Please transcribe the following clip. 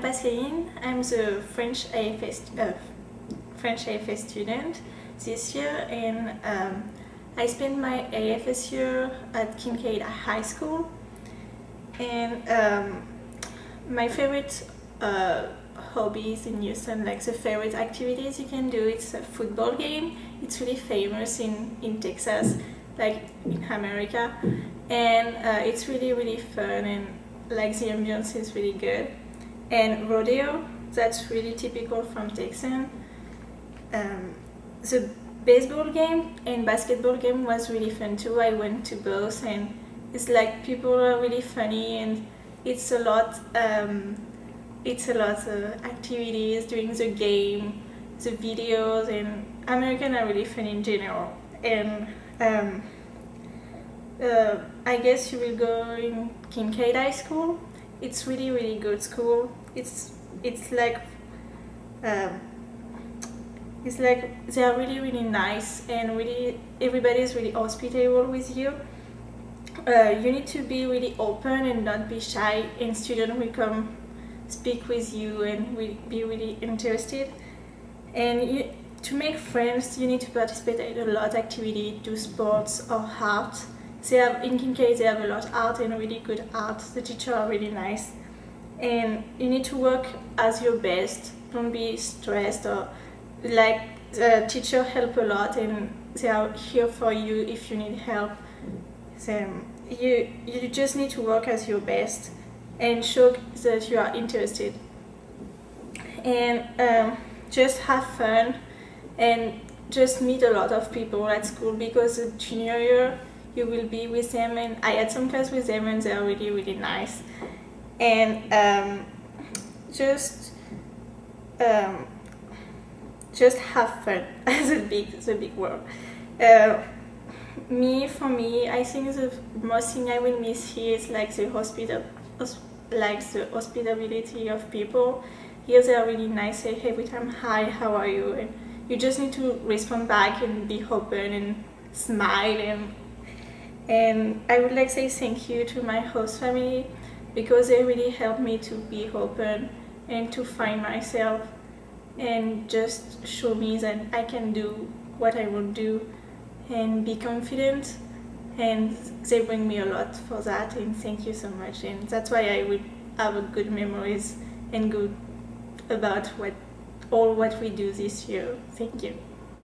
Pascaline. I'm the French AFA student this year, and I spent my AFS year at Kincaid High School. And my favorite hobbies in Houston, like the favorite activities you can do, it's a football game. It's really famous in Texas, like in America, and it's really fun, and like the ambience is really good. And rodeo, that's really typical from Texas. The baseball game and basketball game was really fun too. I went to both, and it's like people are really funny, and it's a lot of activities during the game, the videos, and Americans are really fun in general. And I guess you will go in Kincaid High School. It's really good school. It's like they are really nice, and really everybody is really hospitable with you. You need to be really open and not be shy, and students will come speak with you and will be really interested. And to make friends, you need to participate in a lot of activity, do sports or art. In Kincaid they have a lot of art, and really good art. The teachers are really nice, and you need to work as your best. Don't be stressed, or like the teacher help a lot, and they are here for you if you need help. So you just need to work as your best and show that you are interested, and just have fun, and just meet a lot of people at school, because the junior year you will be with them, and I had some class with them, and they are really nice. And just have fun. the big word. For me, I think the most thing I will miss here is like the hospitality of people. Here they are really nice. Say every time, hi, how are you? And you just need to respond back and be open and smile. And I would like to say thank you to my host family, because they really helped me to be open and to find myself, and just show me that I can do what I want to do and be confident. And they bring me a lot for that, and thank you so much. And that's why I would have a good memories and good about what we do this year. Thank you.